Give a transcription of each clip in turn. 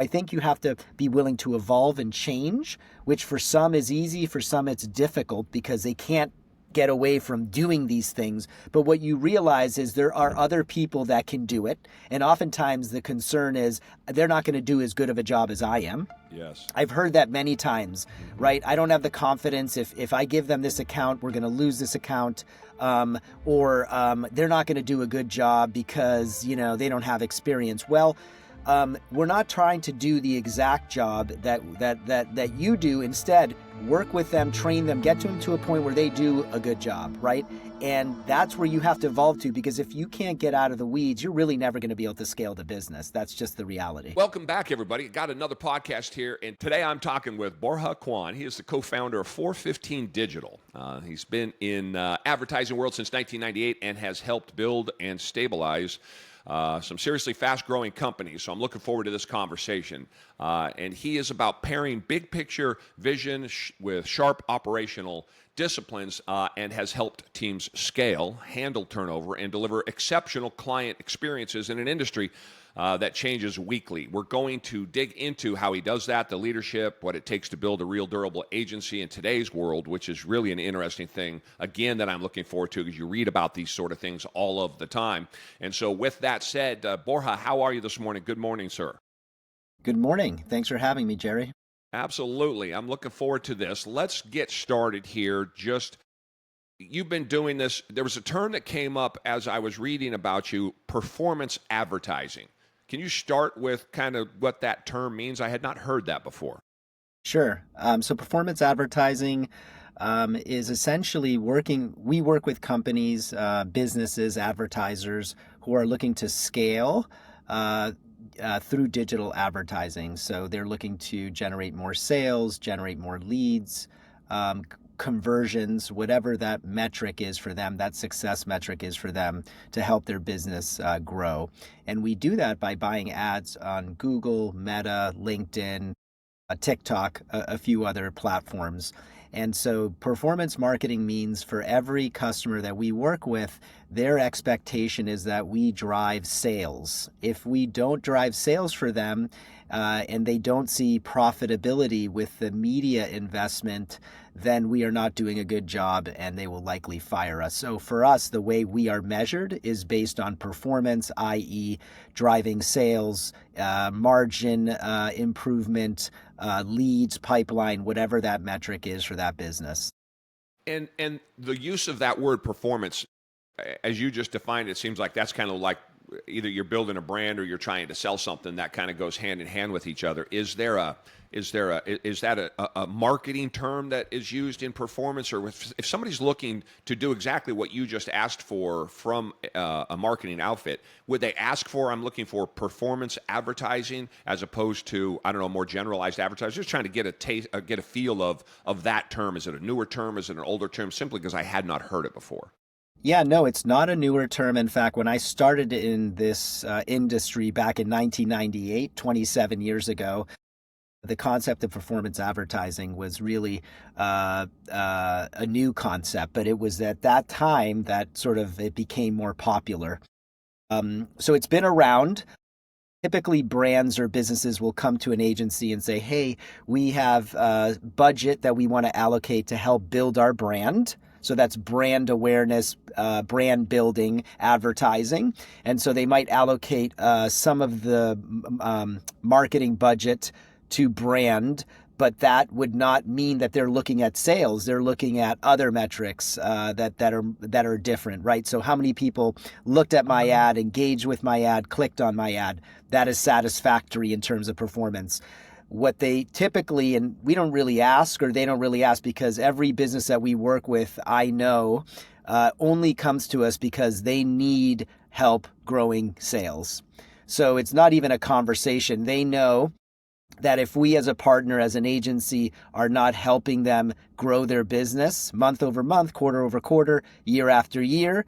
I think you have to be willing to evolve and change, which for some is easy, for some it's difficult because they can't get away from doing these things. But what you realize is there are other people that can do it. And oftentimes the concern is they're not going to do as good of a job as I am. Yes. I've heard that many times, right? I don't have the confidence if I give them this account, we're going to lose this account. Or they're not going to do a good job because, they don't have experience. Well, we're not trying to do the exact job that you do. Instead, work with them, train them, get them to a point where they do a good job, right? And that's where you have to evolve to, because if you can't get out of the weeds, you're really never going to be able to scale the business. That's just the reality. Welcome back, everybody. Got another podcast here, and today I'm talking with Borja Cuan. He is the co-founder of 415 Digital. He's been in advertising world since 1998 and has helped build and stabilize some seriously fast-growing companies. So I'm looking forward to this conversation. And he is about pairing big-picture vision with sharp operational disciplines and has helped teams scale, handle turnover, and deliver exceptional client experiences in an industry that changes weekly. We're going to dig into how he does that, the leadership, what it takes to build a real durable agency in today's world, which is really an interesting thing, again, that I'm looking forward to because you read about these sort of things all of the time. And so with that said, Borja, how are you this morning? Good morning, sir. Good morning. Thanks for having me, Jerry. Absolutely. I'm looking forward to this. Let's get started here. You've been doing this. There was a term that came up as I was reading about you, performance advertising. Can you start with kind of what that term means? I had not heard that before. Sure. So performance advertising is essentially we work with companies, businesses, advertisers who are looking to scale through digital advertising. So they're looking to generate more sales, generate more leads, conversions, whatever that metric is for them, that success metric is for them to help their business grow. And we do that by buying ads on Google, Meta, LinkedIn, TikTok, a few other platforms. And so performance marketing means for every customer that we work with, their expectation is that we drive sales. If we don't drive sales for them and they don't see profitability with the media investment, then we are not doing a good job and they will likely fire us. So for us, the way we are measured is based on performance, i.e. driving sales, margin improvement, leads, pipeline, whatever that metric is for that business. And the use of that word performance, as you just defined, it seems like that's kind of like either you're building a brand or you're trying to sell something that kind of goes hand in hand with each other. Is that a marketing term that is used in performance, or if somebody's looking to do exactly what you just asked for from a marketing outfit, would they ask for, I'm looking for performance advertising, as opposed to, I don't know, more generalized advertising? Just trying to get a feel of that term. Is it a newer term? Is it an older term? Simply because I had not heard it before. Yeah, no, it's not a newer term. In fact, when I started in this industry back in 1998, 27 years ago, the concept of performance advertising was really a new concept, but it was at that time that sort of it became more popular. So it's been around. Typically, brands or businesses will come to an agency and say, hey, we have a budget that we want to allocate to help build our brand. So that's brand awareness, brand building, advertising. And so they might allocate some of the marketing budget to brand, but that would not mean that they're looking at sales. They're looking at other metrics that are different, right? So how many people looked at my ad, engaged with my ad, clicked on my ad? That is satisfactory in terms of performance. What they typically, and we don't really ask, or they don't really ask, because every business that we work with, I know, only comes to us because they need help growing sales. So it's not even a conversation. They know that if we as a partner, as an agency, are not helping them grow their business month over month, quarter over quarter, year after year,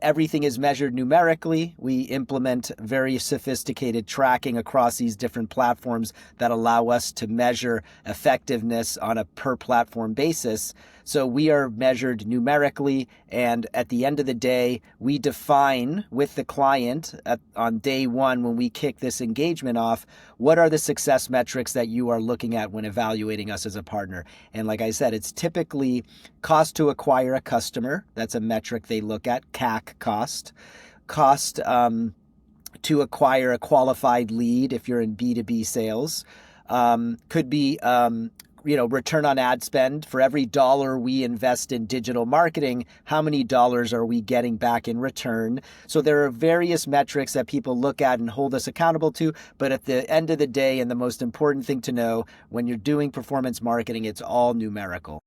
everything is measured numerically. We implement very sophisticated tracking across these different platforms that allow us to measure effectiveness on a per platform basis. So we are measured numerically, and at the end of the day, we define with the client on day one when we kick this engagement off, what are the success metrics that you are looking at when evaluating us as a partner? And like I said, it's typically cost to acquire a customer. That's a metric they look at, CAC cost. Cost to acquire a qualified lead if you're in B2B sales. Could be return on ad spend. For every dollar we invest in digital marketing, how many dollars are we getting back in return? So there are various metrics that people look at and hold us accountable to. But at the end of the day, and the most important thing to know, when you're doing performance marketing, it's all numerical.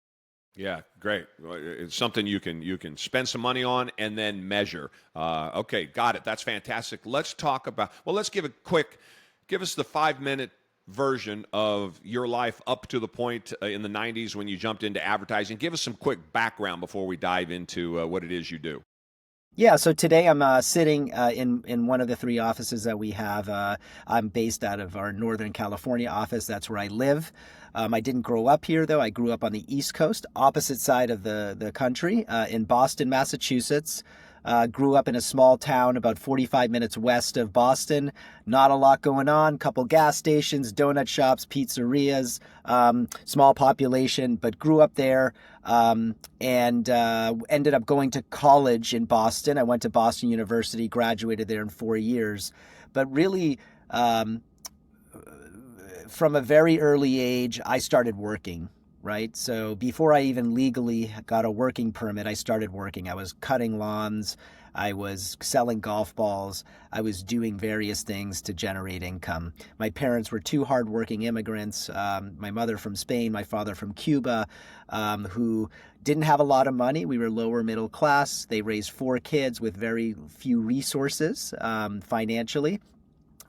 Yeah, great. It's something you can spend some money on and then measure. Okay, got it. That's fantastic. Let's talk about, let's give us the 5-minute version of your life up to the point in the 90s when you jumped into advertising. Give us some quick background before we dive into what it is you do. Yeah, so today I'm sitting in one of the 3 offices that we have. I'm based out of our Northern California office. That's where I live. I didn't grow up here, though. I grew up on the East Coast, opposite side of the country, in Boston, Massachusetts. Grew up in a small town about 45 minutes west of Boston. Not a lot going on. Couple gas stations, donut shops, pizzerias, small population, but grew up there and ended up going to college in Boston. I went to Boston University, graduated there in 4 years. But really, from a very early age, I started working. Right. So before I even legally got a working permit, I started working. I was cutting lawns. I was selling golf balls. I was doing various things to generate income. My parents were 2 hardworking immigrants, my mother from Spain, my father from Cuba, who didn't have a lot of money. We were lower middle class. They raised 4 kids with very few resources financially.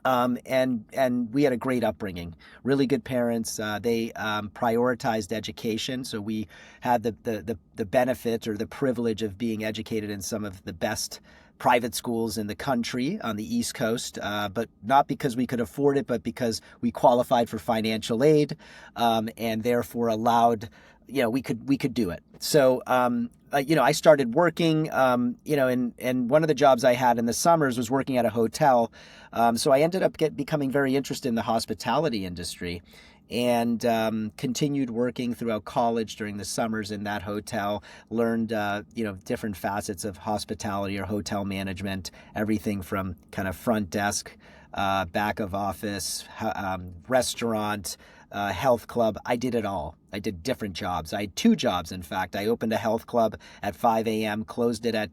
And we had a great upbringing, really good parents. They prioritized education. So we had the benefit or the privilege of being educated in some of the best private schools in the country on the East Coast, but not because we could afford it, but because we qualified for financial aid and therefore allowed, we could do it. So, I started working, and one of the jobs I had in the summers was working at a hotel. So I ended up becoming very interested in the hospitality industry and continued working throughout college during the summers in that hotel, learned, different facets of hospitality or hotel management, everything from kind of front desk, back of office, restaurant, health club. I did it all. I did different jobs. I had 2 jobs, in fact. I opened a health club at 5 a.m., closed it at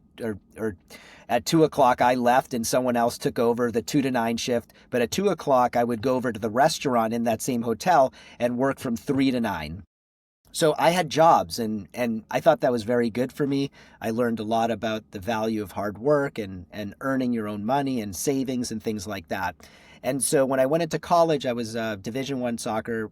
2 o'clock. I left and someone else took over the 2 to 9 shift. But at 2 o'clock, I would go over to the restaurant in that same hotel and work from 3 to 9. So I had jobs, and I thought that was very good for me. I learned a lot about the value of hard work and earning your own money and savings and things like that. And so when I went into college, I was a Division I soccer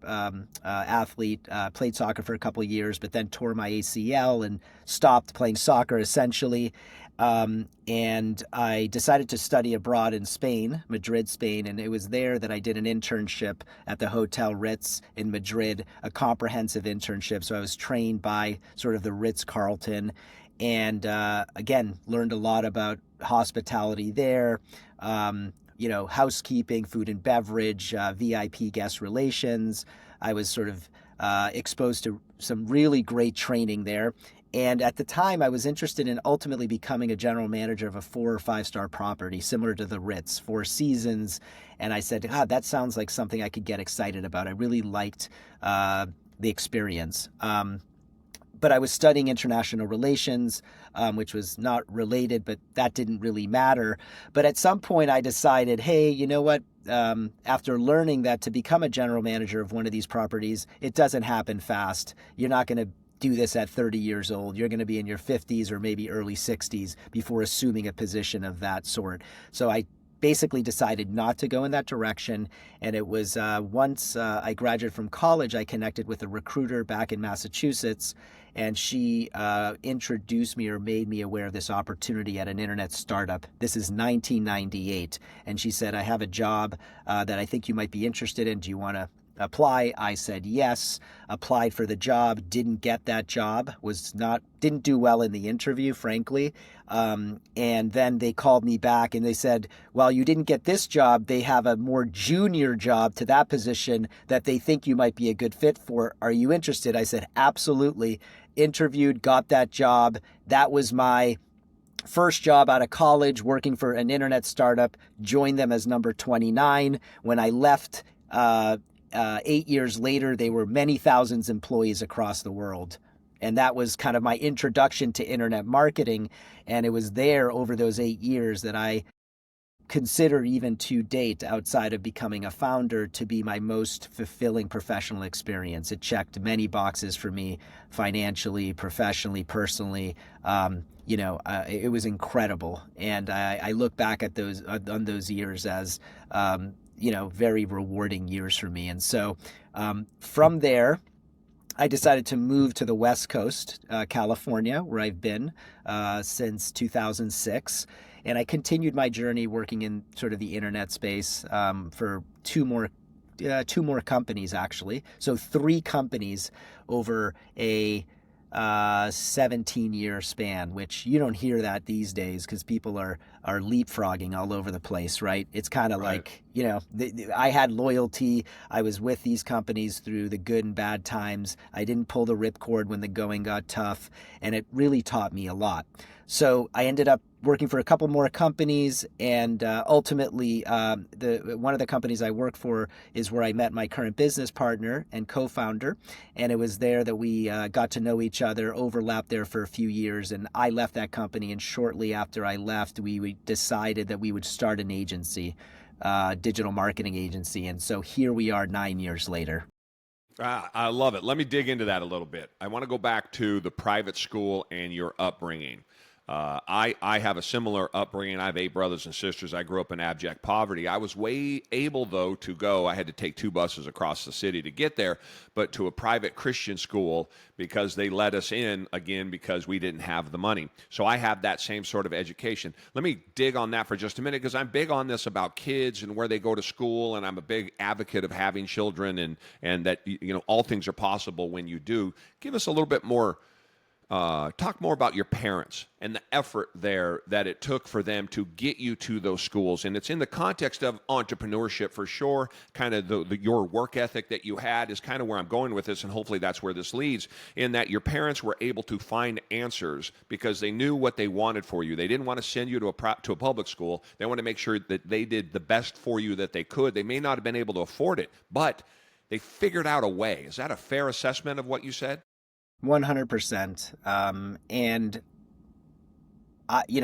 athlete, played soccer for a couple of years, but then tore my ACL and stopped playing soccer essentially. And I decided to study abroad in Spain, Madrid, Spain. And it was there that I did an internship at the Hotel Ritz in Madrid, a comprehensive internship. So I was trained by sort of the Ritz-Carlton and, again, learned a lot about hospitality there. Housekeeping, food and beverage, VIP guest relations. I was sort of exposed to some really great training there. And at the time, I was interested in ultimately becoming a general manager of a 4 or 5-star property, similar to the Ritz, 4 Seasons. And I said, that sounds like something I could get excited about. I really liked the experience. But I was studying international relations, which was not related, but that didn't really matter. But at some point I decided, hey, you know what? After learning that to become a general manager of one of these properties, it doesn't happen fast. You're not going to do this at 30 years old. You're going to be in your 50s or maybe early 60s before assuming a position of that sort. So I basically decided not to go in that direction. And it was once I graduated from college, I connected with a recruiter back in Massachusetts, and she introduced me or made me aware of this opportunity at an internet startup. This is 1998. And she said, I have a job that I think you might be interested in. Do you want to apply. I said yes, applied for the job, didn't get that job, didn't do well in the interview, frankly. And then they called me back and they said, well, you didn't get this job. They have a more junior job to that position that they think you might be a good fit for. Are you interested? I said, absolutely. Interviewed, got that job. That was my first job out of college, working for an internet startup, joined them as number 29. When I left 8 years later, they were many thousands of employees across the world. And that was kind of my introduction to internet marketing. And it was there over those 8 years that I consider, even to date, outside of becoming a founder, to be my most fulfilling professional experience. It checked many boxes for me financially, professionally, personally. It was incredible. And I look back at those years as, very rewarding years for me. And so from there, I decided to move to the West Coast, California, where I've been since 2006. And I continued my journey working in sort of the internet space for two more companies, actually. So 3 companies over a 17-year span, which you don't hear that these days because people are leapfrogging all over the place, right? It's kind of like, I had loyalty. I was with these companies through the good and bad times. I didn't pull the ripcord when the going got tough, and it really taught me a lot. So I ended up working for a couple more companies, and ultimately, one of the companies I work for is where I met my current business partner and co-founder, and it was there that we got to know each other, overlapped there for a few years, and I left that company, and shortly after I left, we decided that we would start an agency, digital marketing agency, and so here we are 9 years later. I love it. Let me dig into that a little bit. I want to go back to the private school and your upbringing. I have a similar upbringing. I have 8 brothers and sisters. I grew up in abject poverty. I was able, though, to go. I had to take 2 buses across the city to get there, but to a private Christian school because they let us in, again, because we didn't have the money. So I have that same sort of education. Let me dig on that for just a minute because I'm big on this about kids and where they go to school, and I'm a big advocate of having children and that, all things are possible when you do. Give us a little bit more. Talk more about your parents and the effort there that it took for them to get you to those schools. And it's in the context of entrepreneurship for sure. Kind of your work ethic that you had is kind of where I'm going with this, and hopefully that's where this leads, in that your parents were able to find answers because they knew what they wanted for you. They didn't want to send you to a public school. They wanted to make sure that they did the best for you that they could. They may not have been able to afford it, but they figured out a way. Is that a fair assessment of what you said? 100%. And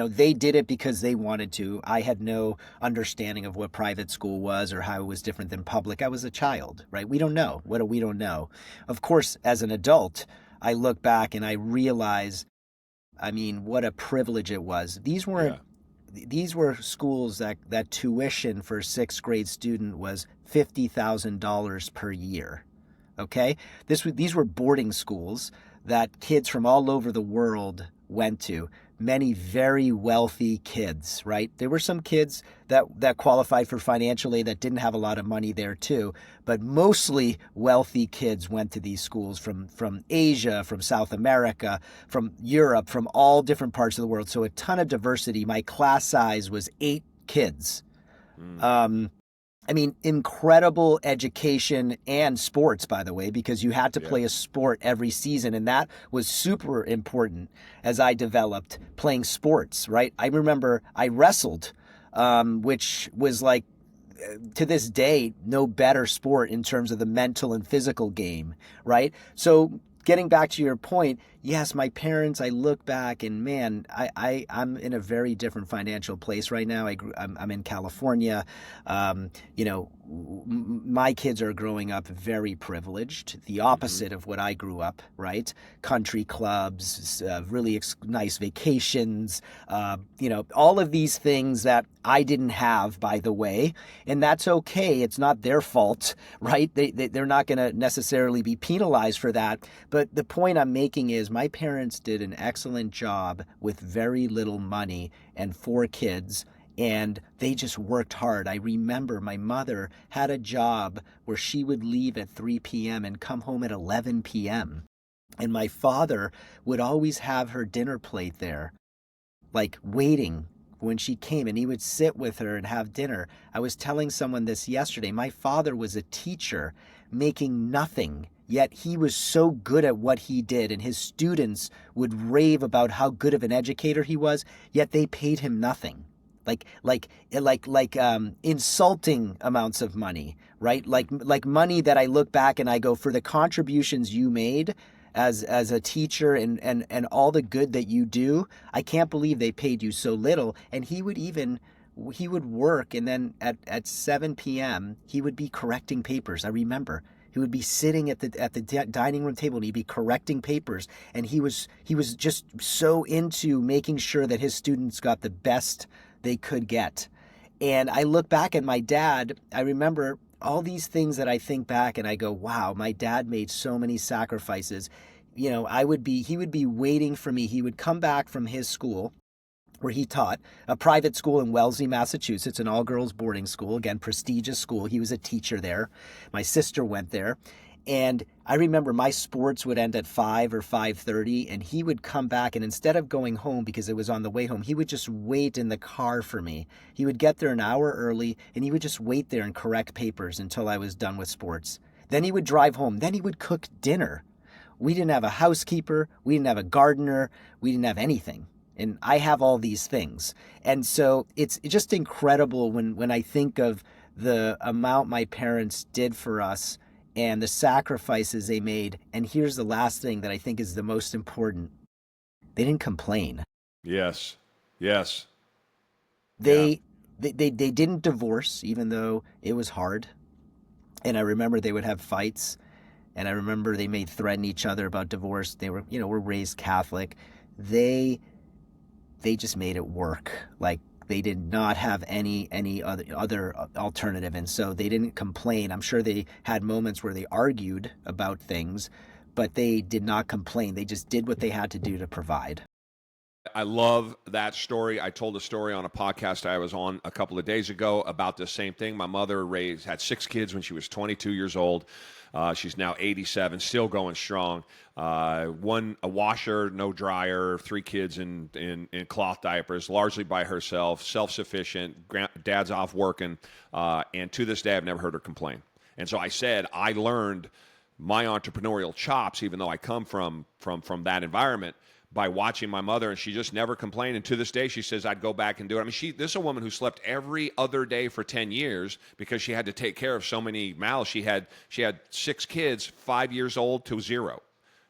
they did it because they wanted to. I had no understanding of what private school was or how it was different than public. I was a child, right? We don't know. What do we don't know? Of course, as an adult, I look back and I realize, what a privilege it was. These were schools that tuition for a 6th grade student was $50,000 per year. Okay? These were boarding schools that kids from all over the world went to. Many very wealthy kids, right? There were some kids that qualified for financial aid that didn't have a lot of money there too, but mostly wealthy kids went to these schools from Asia, from South America, from Europe, from all different parts of the world. So a ton of diversity. My class size was 8 kids. Incredible education and sports, by the way, because you had to play a sport every season. And that was super important as I developed playing sports, right? I remember I wrestled, which was like, to this day, no better sport in terms of the mental and physical game, right? So getting back to your point, yes, my parents, I look back and man, I'm in a very different financial place right now. I'm in California. My kids are growing up very privileged, the opposite of what I grew up, right? Country clubs, really nice vacations, all of these things that I didn't have, by the way, and that's okay. It's not their fault, right? They're not going to necessarily be penalized for that. But the point I'm making is my parents did an excellent job with very little money and 4 kids. And they just worked hard. I remember my mother had a job where she would leave at 3 p.m. and come home at 11 p.m. And my father would always have her dinner plate there, like waiting when she came, and he would sit with her and have dinner. I was telling someone this yesterday. My father was a teacher making nothing, yet he was so good at what he did, and his students would rave about how good of an educator he was, yet they paid him nothing. Insulting amounts of money, right? Like money that I look back and I go, for the contributions you made as a teacher and all the good that you do, I can't believe they paid you so little. And he would work, and then at 7 p.m. he would be correcting papers. I remember he would be sitting at the dining room table and he'd be correcting papers, and he was just so into making sure that his students got the best they could get. And I look back at my dad, I remember all these things that I think back and I go, wow, my dad made so many sacrifices. You know, he would be waiting for me. He would come back from his school where he taught, a private school in Wellesley, Massachusetts, an all-girls boarding school, again, prestigious school. He was a teacher there. My sister went there. And I remember my sports would end at 5 or 5:30, and he would come back, and instead of going home because it was on the way home, he would just wait in the car for me. He would get there an hour early, and he would just wait there and correct papers until I was done with sports. Then he would drive home. Then he would cook dinner. We didn't have a housekeeper. We didn't have a gardener. We didn't have anything. And I have all these things. And so it's just incredible when I think of the amount my parents did for us and the sacrifices they made. And here's the last thing that I think is the most important. They didn't complain. Yes. Yes. They didn't divorce, even though it was hard. And I remember they would have fights. And I remember they may threaten each other about divorce. They were raised Catholic. They just made it work. Like, they did not have any other alternative, and so they didn't complain. I'm sure they had moments where they argued about things, but they did not complain. They just did what they had to do to provide. I love that story. I told a story on a podcast I was on a couple of days ago about the same thing. My mother had 6 kids when she was 22 years old. She's now 87, still going strong. A washer, no dryer, 3 kids in cloth diapers, largely by herself, self-sufficient. Dad's off working, and to this day, I've never heard her complain. And so I said, I learned my entrepreneurial chops, even though I come from that environment, by watching my mother, and she just never complained. And to this day, she says, I'd go back and do it. I mean, this is a woman who slept every other day for 10 years because she had to take care of so many mouths. She had 6 kids, 5 years old to 0.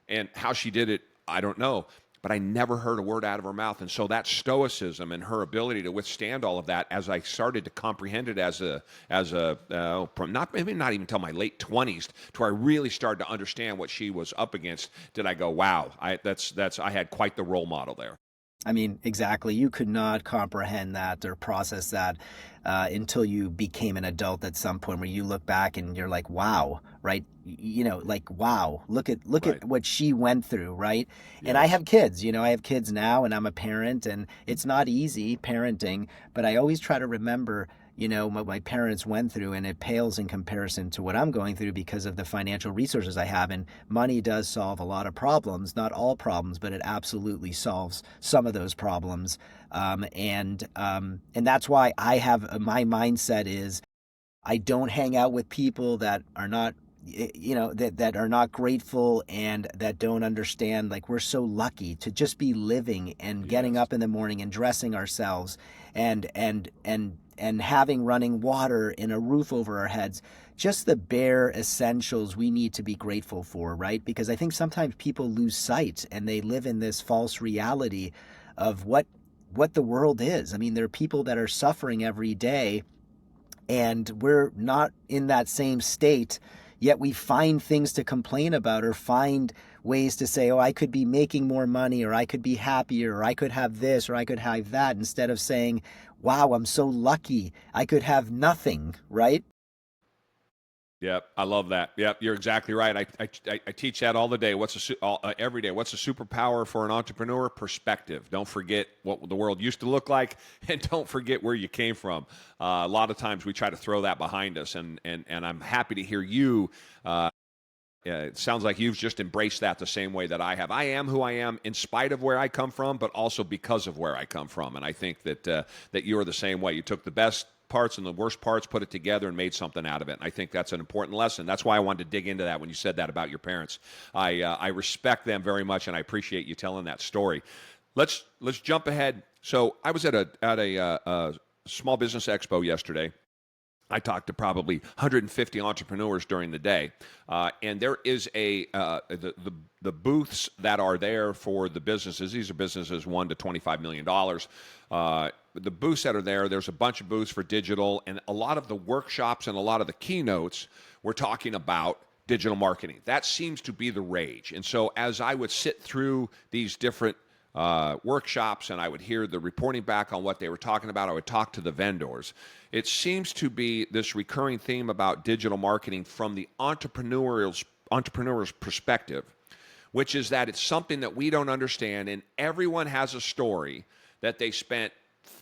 And how she did it, I don't know. But I never heard a word out of her mouth. And so that stoicism and her ability to withstand all of that, as I started to comprehend it maybe not even until my late 20s, to where I really started to understand what she was up against, did I go, wow, I had quite the role model there. I mean, exactly. You could not comprehend that or process that until you became an adult at some point, where you look back and you're like, wow, right? Wow, look at what she went through, right? Yes. And I have kids, I have kids now, and I'm a parent, and it's not easy parenting, but I always try to remember, what my parents went through, and it pales in comparison to what I'm going through because of the financial resources I have. And money does solve a lot of problems, not all problems, but it absolutely solves some of those problems. And that's why I have, my mindset is, I don't hang out with people that are not, that are not grateful and that don't understand. Like, we're so lucky to just be living and getting up in the morning and dressing ourselves and having running water and a roof over our heads, just the bare essentials we need to be grateful for, right? Because I think sometimes people lose sight and they live in this false reality of what the world is. I mean, there are people that are suffering every day, and we're not in that same state, yet we find things to complain about or find ways to say, oh, I could be making more money, or I could be happier, or I could have this, or I could have that, instead of saying, wow, I'm so lucky, I could have nothing, right? Yep, I love that. Yep, you're exactly right. I teach that all the day. Every day? What's a superpower for an entrepreneur? Perspective. Don't forget what the world used to look like, and don't forget where you came from. A lot of times we try to throw that behind us, and I'm happy to hear you. It sounds like you've just embraced that the same way that I have. I am who I am in spite of where I come from, but also because of where I come from. And I think that that you're the same way. You took the best parts and the worst parts, put it together, and made something out of it. And I think that's an important lesson. That's why I wanted to dig into that when you said that about your parents. I respect them very much, and I appreciate you telling that story. Let's jump ahead. So I was at a small business expo yesterday. I talked to probably 150 entrepreneurs during the day, and there is the booths that are there for the businesses. These are businesses $1 to $25 million. The booths that are there, there's a bunch of booths for digital, and a lot of the workshops and a lot of the keynotes were talking about digital marketing. That seems to be the rage. And so as I would sit through these different workshops and I would hear the reporting back on what they were talking about, I would talk to the vendors. It seems to be this recurring theme about digital marketing from the entrepreneur's perspective, which is that it's something that we don't understand, and everyone has a story that they spent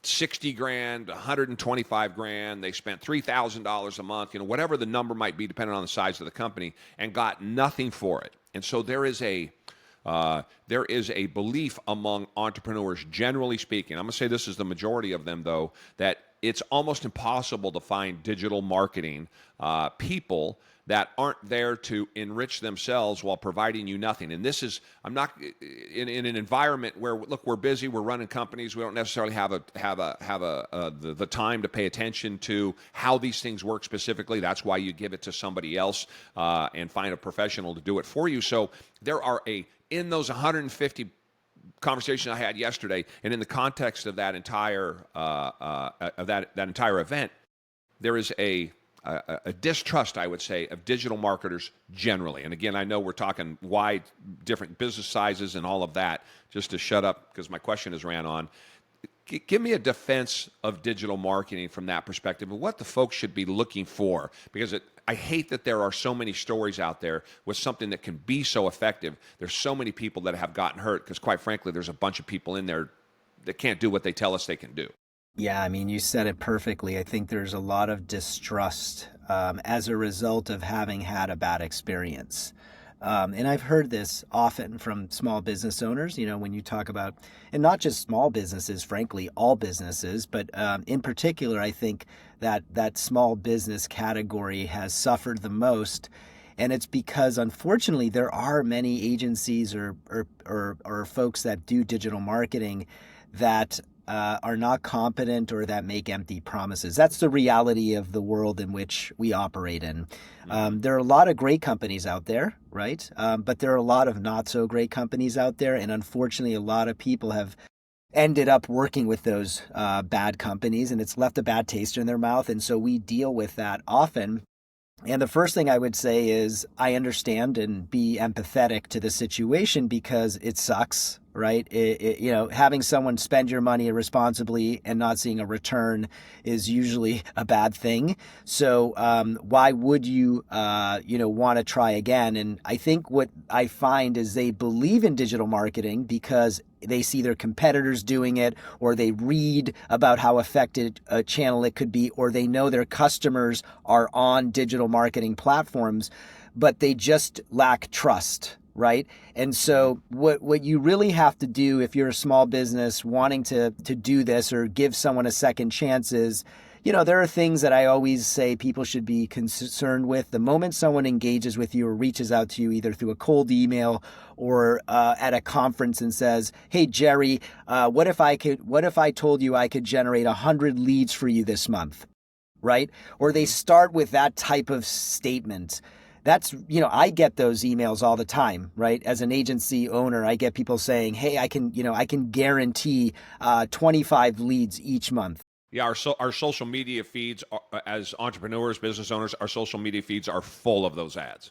60 grand, 125 grand, they spent $3,000 a month, whatever the number might be depending on the size of the company, and got nothing for it. And so there is a belief among entrepreneurs, generally speaking, I'm going to say this is the majority of them, though, that it's almost impossible to find digital marketing people that aren't there to enrich themselves while providing you nothing. And this is, I'm not in an environment where, look, we're busy, we're running companies, we don't necessarily have the time to pay attention to how these things work specifically. That's why you give it to somebody else and find a professional to do it for you. So there are in those 150 conversations I had yesterday, and in the context of that entire that entire event, there is a distrust, I would say, of digital marketers generally. And again, I know we're talking wide, different business sizes and all of that. Just to shut up because my question has ran on. Give me a defense of digital marketing from that perspective, and what the folks should be looking for, because I hate that there are so many stories out there with something that can be so effective. There's so many people that have gotten hurt because, quite frankly, there's a bunch of people in there that can't do what they tell us they can do. Yeah, I mean, you said it perfectly. I think there's a lot of distrust as a result of having had a bad experience. And I've heard this often from small business owners, when you talk about, and not just small businesses, frankly, all businesses, but in particular, I think that small business category has suffered the most. And it's because, unfortunately, there are many agencies or folks that do digital marketing that are not competent or that make empty promises. That's the reality of the world in which we operate in. There are a lot of great companies out there, right? But there are a lot of not so great companies out there. And unfortunately, a lot of people have ended up working with those bad companies, and it's left a bad taste in their mouth. And so we deal with that often. And the first thing I would say is I understand and be empathetic to the situation because it sucks, right? Having someone spend your money irresponsibly and not seeing a return is usually a bad thing. So why would you, want to try again? And I think what I find is they believe in digital marketing because they see their competitors doing it, or they read about how effective a channel it could be, or they know their customers are on digital marketing platforms, but they just lack trust, right? And so what you really have to do if you're a small business wanting to do this or give someone a second chance is, there are things that I always say people should be concerned with. The moment someone engages with you or reaches out to you either through a cold email or at a conference and says, "Hey, Jerry, what if I told you I could generate 100 leads for you this month?" Right? Or they start with that type of statement. That's, I get those emails all the time, right? As an agency owner, I get people saying, "Hey, I can guarantee 25 leads each month." Yeah, our social media feeds, as entrepreneurs, business owners, our social media feeds are full of those ads.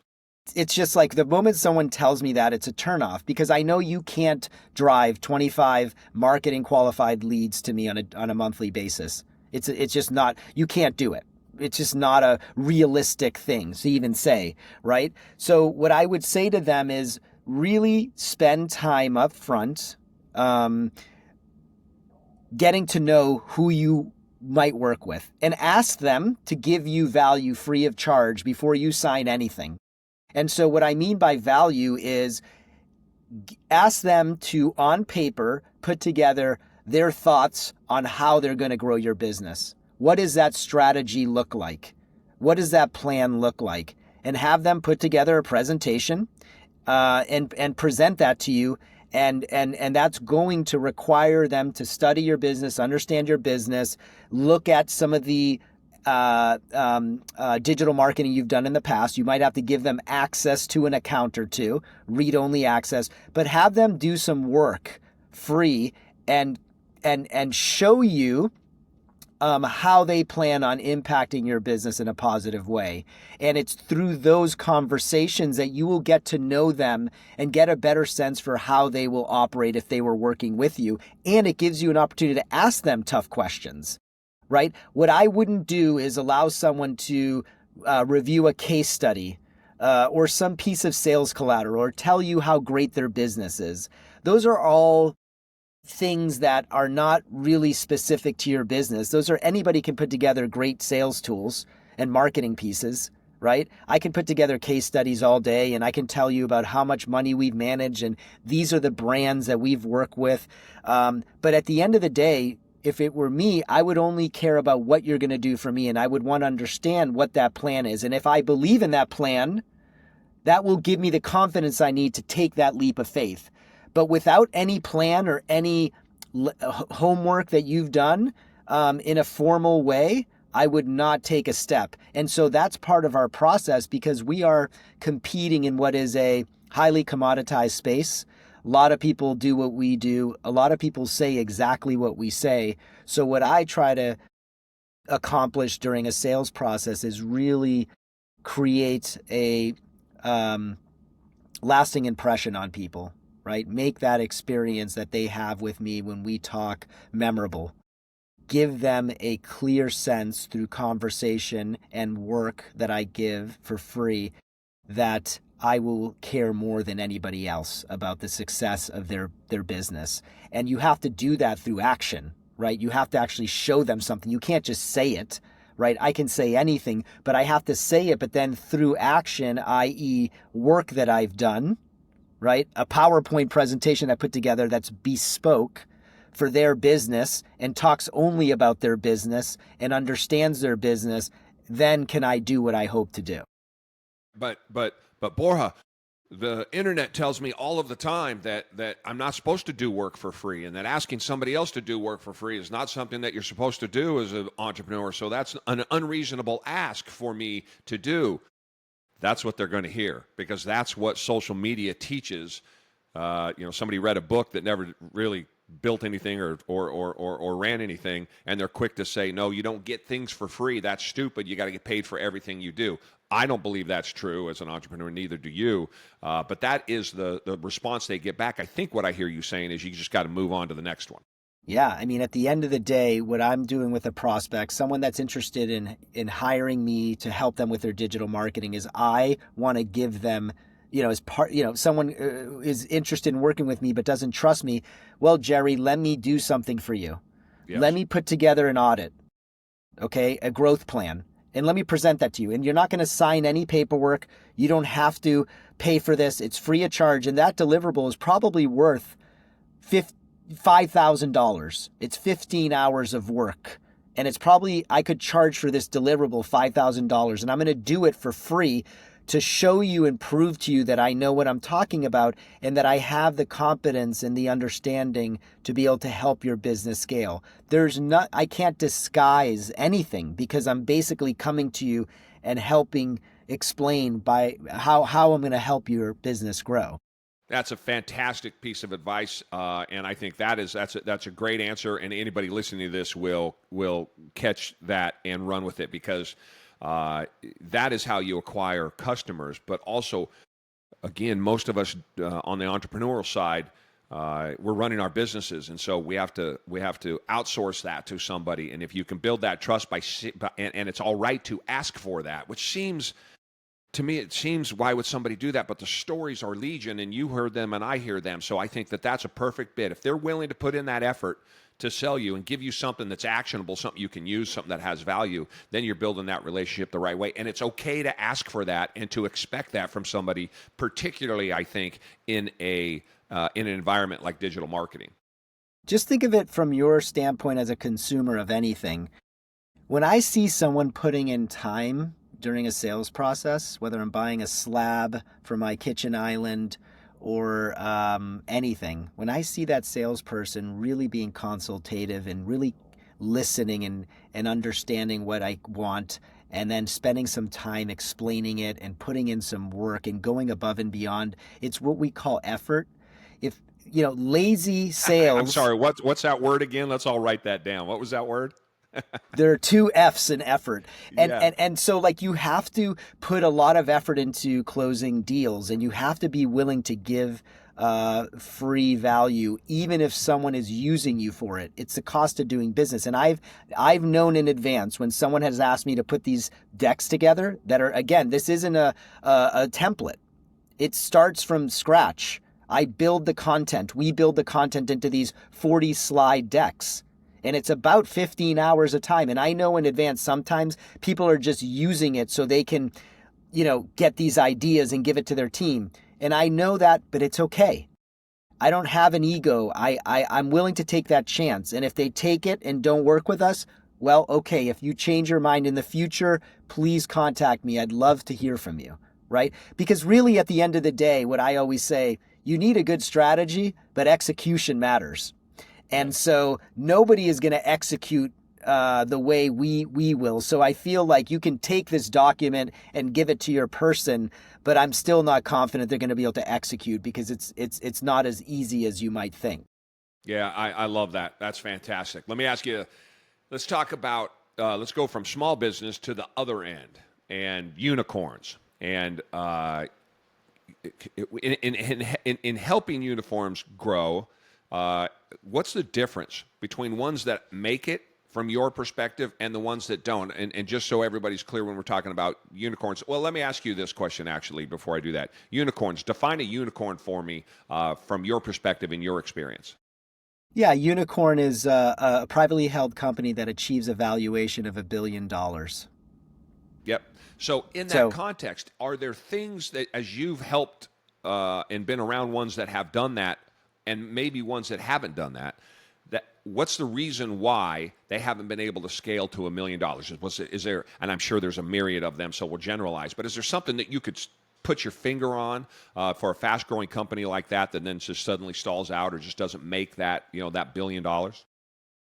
It's just like the moment someone tells me that, it's a turnoff because I know you can't drive 25 marketing qualified leads to me on a monthly basis. It's just not, you can't do it. it's just not a realistic thing to even say, right? So what I would say to them is really spend time up front, getting to know who you might work with, and ask them to give you value free of charge before you sign anything. And so what I mean by value is ask them to, on paper, put together their thoughts on how they're going to grow your business. What does that strategy look like? What does that plan look like? And have them put together a presentation and present that to you. And that's going to require them to study your business, understand your business, look at some of the digital marketing you've done in the past. You might have to give them access to an account or two, read-only access, but have them do some work free and show you how they plan on impacting your business in a positive way. And it's through those conversations that you will get to know them and get a better sense for how they will operate if they were working with you. And it gives you an opportunity to ask them tough questions, right? What I wouldn't do is allow someone to review a case study or some piece of sales collateral or tell you how great their business is. Those are all things that are not really specific to your business. Those are, anybody can put together great sales tools and marketing pieces, right? I can put together case studies all day and I can tell you about how much money we've managed and these are the brands that we've worked with. But at the end of the day, if it were me, I would only care about what you're going to do for me, and I would want to understand what that plan is. And if I believe in that plan, that will give me the confidence I need to take that leap of faith. But without any plan or any homework that you've done in a formal way, I would not take a step. And so that's part of our process because we are competing in what is a highly commoditized space. A lot of people do what we do. A lot of people say exactly what we say. So what I try to accomplish during a sales process is really create a lasting impression on people. Right? Make that experience that they have with me when we talk memorable. Give them a clear sense through conversation and work that I give for free that I will care more than anybody else about the success of their business. And you have to do that through action, right? You have to actually show them something. You can't just say it, right? I can say anything, but I have to say it, but then through action, i.e. work that I've done, right? A PowerPoint presentation I put together that's bespoke for their business and talks only about their business and understands their business, then can I do what I hope to do. But Borja, the internet tells me all of the time that I'm not supposed to do work for free and that asking somebody else to do work for free is not something that you're supposed to do as an entrepreneur. So that's an unreasonable ask for me to do. That's what they're going to hear because that's what social media teaches. Somebody read a book that never really built anything or ran anything, and they're quick to say, no, you don't get things for free. That's stupid. You got to get paid for everything you do. I don't believe that's true as an entrepreneur. Neither do you. But that is the response they get back. I think what I hear you saying is you just got to move on to the next one. Yeah, I mean, at the end of the day, what I'm doing with a prospect, someone that's interested in hiring me to help them with their digital marketing, is I want to give them, as part, someone is interested in working with me but doesn't trust me. Well, Jerry, let me do something for you. Yes. Let me put together an audit, okay, a growth plan, and let me present that to you. And you're not going to sign any paperwork. You don't have to pay for this. It's free of charge, and that deliverable is probably worth $5,000. It's 15 hours of work. And it's probably, I could charge for this deliverable $5,000. And I'm going to do it for free to show you and prove to you that I know what I'm talking about and that I have the competence and the understanding to be able to help your business scale. I can't disguise anything because I'm basically coming to you and helping explain by how I'm going to help your business grow. That's a fantastic piece of advice, and I think that's a great answer. And anybody listening to this will catch that and run with it because that is how you acquire customers. But also, again, most of us on the entrepreneurial side, we're running our businesses, and so we have to outsource that to somebody. And if you can build that trust and it's all right to ask for that, which seems to me, it seems, why would somebody do that? But the stories are legion, and you heard them and I hear them. So I think that that's a perfect bit. If they're willing to put in that effort to sell you and give you something that's actionable, something you can use, something that has value, then you're building that relationship the right way. And it's okay to ask for that and to expect that from somebody, particularly, I think, in an environment like digital marketing. Just think of it from your standpoint as a consumer of anything. When I see someone putting in time during a sales process, whether I'm buying a slab for my kitchen island or anything, when I see that salesperson really being consultative and really listening and understanding what I want, and then spending some time explaining it and putting in some work and going above and beyond, it's what we call effort. If lazy sales. I'm sorry, what's that word again? Let's all write that down. What was that word? There are 2 F's in effort. And, Yeah. and so you have to put a lot of effort into closing deals, and you have to be willing to give free value, even if someone is using you for it. It's the cost of doing business. And I've known in advance when someone has asked me to put these decks together that are, again, this isn't a template. It starts from scratch. I build the content. We build the content into these 40 slide decks. And it's about 15 hours a time. And I know in advance, sometimes people are just using it so they can, get these ideas and give it to their team. And I know that, but it's okay. I don't have an ego. I'm willing to take that chance. And if they take it and don't work with us, well, okay. If you change your mind in the future, please contact me. I'd love to hear from you, right? Because really at the end of the day, what I always say, you need a good strategy, but execution matters. And so nobody is going to execute the way we will. So I feel like you can take this document and give it to your person, but I'm still not confident they're going to be able to execute because it's not as easy as you might think. Yeah, I love that. That's fantastic. Let me ask you, let's talk about, let's go from small business to the other end and unicorns. And in helping uniforms grow, what's the difference between ones that make it from your perspective and the ones that don't? And just so everybody's clear when we're talking about unicorns, well, let me ask you this question actually before I do that. Unicorns, define a unicorn for me from your perspective and your experience. Yeah, unicorn is a privately held company that achieves a valuation of $1 billion. Yep. So in that context, are there things that, as you've helped and been around ones that have done that, and maybe ones that haven't done that, what's the reason why they haven't been able to scale to $1 million? Is there, and I'm sure there's a myriad of them, so we'll generalize, but is there something that you could put your finger on for a fast-growing company like that then just suddenly stalls out or just doesn't make that, that $1 billion?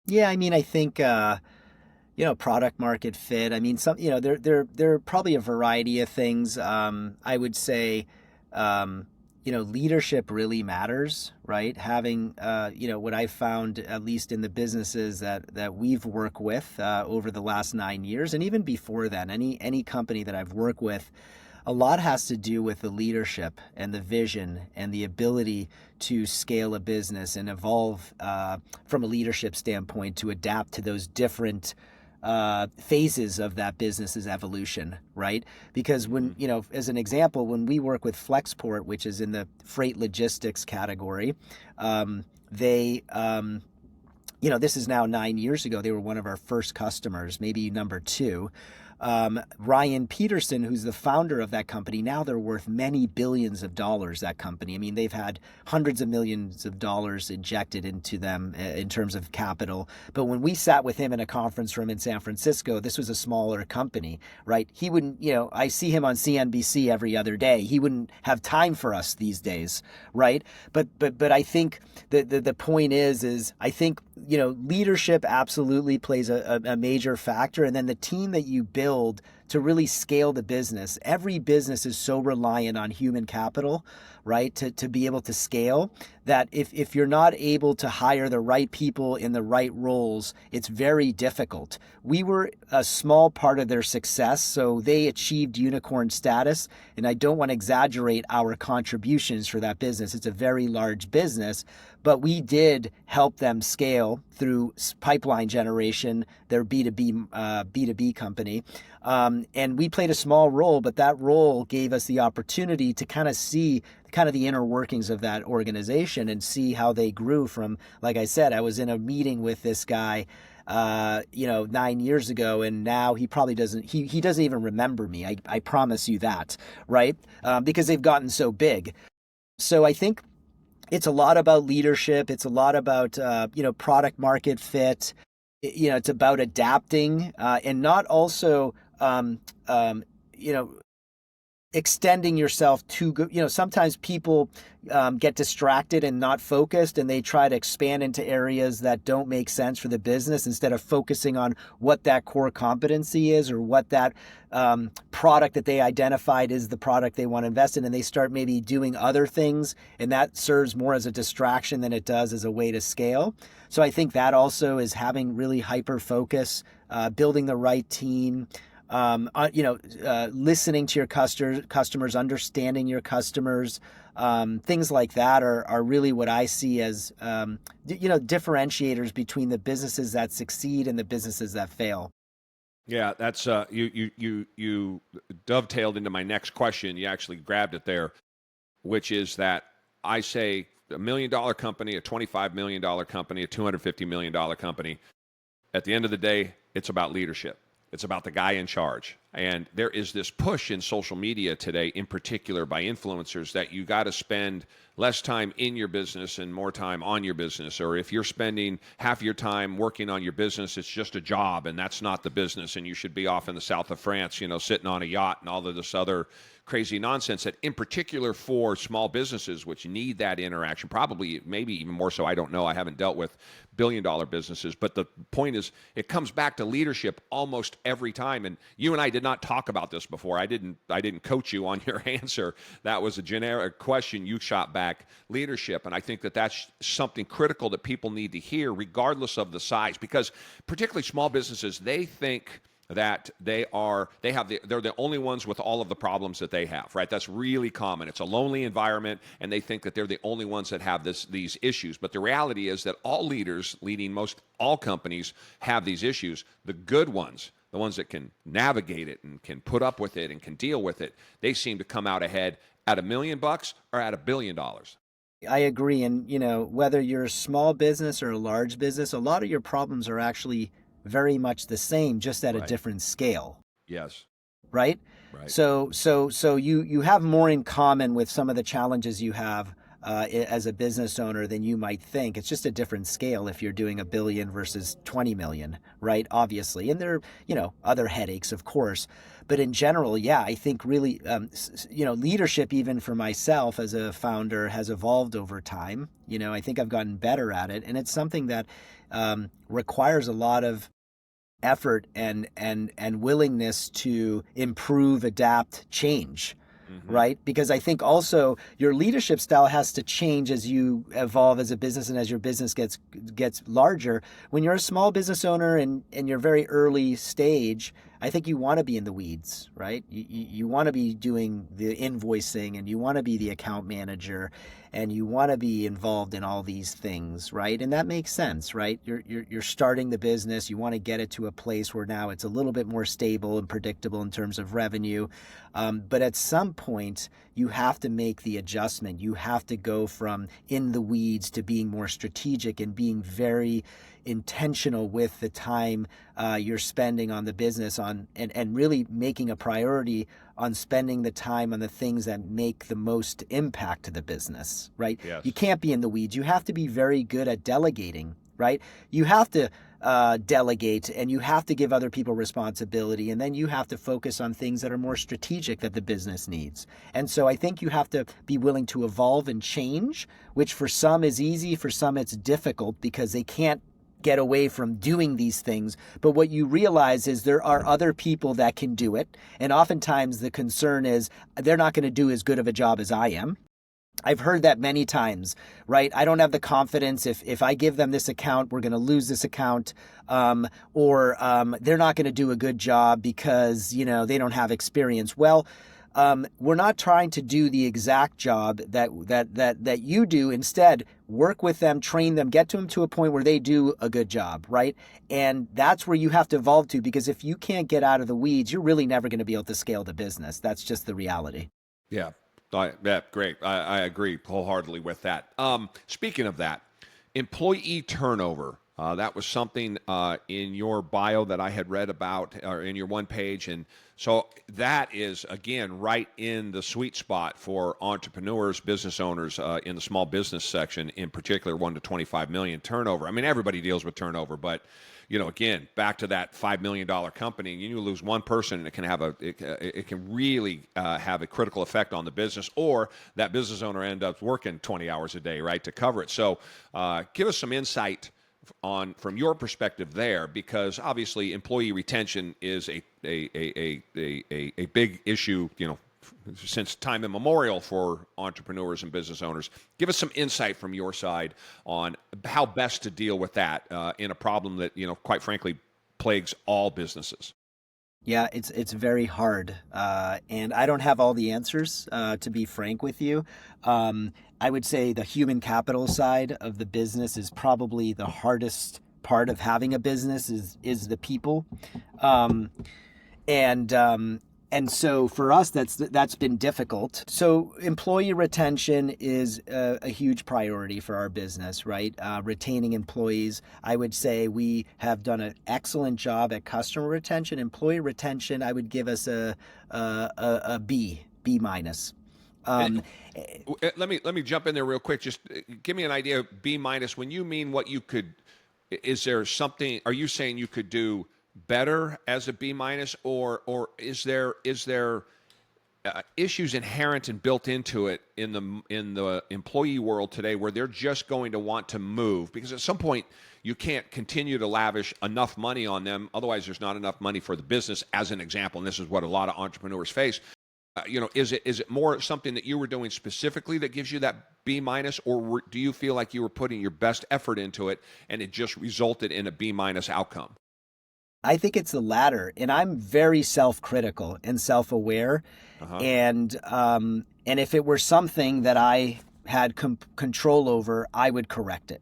Yeah, I mean, I think, product market fit. I mean, there are probably a variety of things. I would say, leadership really matters, right? Having, what I've found, at least in the businesses that we've worked with over the last 9 years, and even before that, any company that I've worked with, a lot has to do with the leadership and the vision and the ability to scale a business and evolve from a leadership standpoint to adapt to those different phases of that business's evolution, right? Because when, as an example, when we work with Flexport, which is in the freight logistics category, this is now 9 years ago. They were one of our first customers, maybe number 2. Ryan Peterson, who's the founder of that company, now they're worth many billions of dollars, that company. I mean, they've had hundreds of millions of dollars injected into them in terms of capital. But when we sat with him in a conference room in San Francisco, this was a smaller company, right? He wouldn't, I see him on CNBC every other day. He wouldn't have time for us these days, right? But I think the point is I think, leadership absolutely plays a major factor. And then the team that you build to really scale the business. Every business is so reliant on human capital, right, to be able to scale, that if you're not able to hire the right people in the right roles, it's very difficult. We were a small part of their success, so they achieved unicorn status, and I don't want to exaggerate our contributions for that business. It's a very large business, but we did help them scale through pipeline generation, their B2B company. And we played a small role, but that role gave us the opportunity to kind of see kind of the inner workings of that organization and see how they grew from, like I said, I was in a meeting with this guy 9 years ago, and now he probably doesn't even remember me. I promise you that, right? Because they've gotten so big. So I think it's a lot about leadership. It's a lot about, product market fit. It's about adapting and not also, extending yourself too good. Sometimes people get distracted and not focused, and they try to expand into areas that don't make sense for the business instead of focusing on what that core competency is, or what that product that they identified is the product they want to invest in. And they start maybe doing other things, and that serves more as a distraction than it does as a way to scale. So I think that also is having really hyper focus, building the right team, listening to your customers, understanding your customers, things like that are really what I see as, differentiators between the businesses that succeed and the businesses that fail. Yeah, that's you dovetailed into my next question. You actually grabbed it there, which is that I say $1 million company, a $25 million company, a $250 million company. At the end of the day, it's about leadership. It's about the guy in charge. And there is this push in social media today, in particular by influencers, that you got to spend less time in your business and more time on your business. Or if you're spending half your time working on your business, it's just a job and that's not the business. And you should be off in the south of France, sitting on a yacht and all of this other crazy nonsense, that in particular for small businesses, which need that interaction, probably maybe even more so, I don't know, I haven't dealt with billion-dollar businesses, but the point is, it comes back to leadership almost every time. And you and I did not talk about this before. I didn't coach you on your answer. That was a generic question you shot back. Leadership, and I think that that's something critical that people need to hear, regardless of the size, because particularly small businesses, they think that they're the only ones with all of the problems that they have, right? That's really common. It's a lonely environment, and they think that they're the only ones that have these issues. But the reality is that all leaders leading all companies have these issues. The good ones, the ones that can navigate it and can put up with it and can deal with it, they seem to come out ahead at $1 million or at $1 billion. I agree. And, whether you're a small business or a large business, a lot of your problems are actually very much the same, just at a different scale. Yes. Right? Right. So you have more in common with some of the challenges you have as a business owner than you might think. It's just a different scale if you're doing $1 billion versus 20 million, right? Obviously. And there are, other headaches, of course. But in general, yeah, I think really, leadership, even for myself as a founder, has evolved over time. I think I've gotten better at it. And it's something that requires a lot of effort and willingness to improve, adapt, change. Mm-hmm. Right? Because I think also your leadership style has to change as you evolve as a business and as your business gets larger. When you're a small business owner and you're very early stage, I think you want to be in the weeds, right? You want to be doing the invoicing, and you want to be the account manager, and you want to be involved in all these things, right? And that makes sense, right? You're starting the business. You want to get it to a place where now it's a little bit more stable and predictable in terms of revenue. But at some point, you have to make the adjustment. You have to go from in the weeds to being more strategic and being very intentional with the time you're spending on the business and really making a priority on spending the time on the things that make the most impact to the business, right? Yes. You can't be in the weeds. You have to be very good at delegating, right? You have to delegate, and you have to give other people responsibility, and then you have to focus on things that are more strategic that the business needs. And so I think you have to be willing to evolve and change, which for some is easy, for some it's difficult because they can't get away from doing these things. But what you realize is there are other people that can do it. And oftentimes the concern is they're not going to do as good of a job as I am. I've heard that many times, right? I don't have the confidence. If I give them this account, we're going to lose this account, or they're not going to do a good job because, they don't have experience. Well, we're not trying to do the exact job that you do. Instead, work with them, train them, get them to a point where they do a good job, right? And that's where you have to evolve to, because if you can't get out of the weeds, you're really never going to be able to scale the business. That's just the reality. Yeah. Yeah, great. I agree wholeheartedly with that. Speaking of that, employee turnover. That was something in your bio that I had read about, or in your one page. And so that is, again, right in the sweet spot for entrepreneurs, business owners in the small business section, in particular, 1 to 25 million turnover. I mean, everybody deals with turnover, but again, back to that $5 million company, you lose one person, and it can have it can really have a critical effect on the business, or that business owner ends up working 20 hours a day, right, to cover it. So give us some insight from your perspective there, because obviously employee retention is a big issue, since time immemorial for entrepreneurs and business owners. Give us some insight from your side on how best to deal with that in a problem that, quite frankly, plagues all businesses. Yeah, it's very hard, and I don't have all the answers, to be frank with you. I would say the human capital side of the business is probably the hardest part of having a business is the people, and so for us, that's been difficult. So employee retention is a huge priority for our business, right? Retaining employees. I would say we have done an excellent job at customer retention. Employee retention, I would give us a B minus. Let me jump in there real quick. Just give me an idea of B minus. When you mean what you could, is there something? Are you saying you could do better as a B minus, or is there issues inherent and built into it in the employee world today where they're just going to want to move? Because at some point you can't continue to lavish enough money on them, otherwise there's not enough money for the business, as an example, and this is what a lot of entrepreneurs face. Is it more something that you were doing specifically that gives you that B minus, or do you feel like you were putting your best effort into it and it just resulted in a B minus outcome? I think it's the latter, and I'm very self-critical and self-aware, and if it were something that I had control over, I would correct it.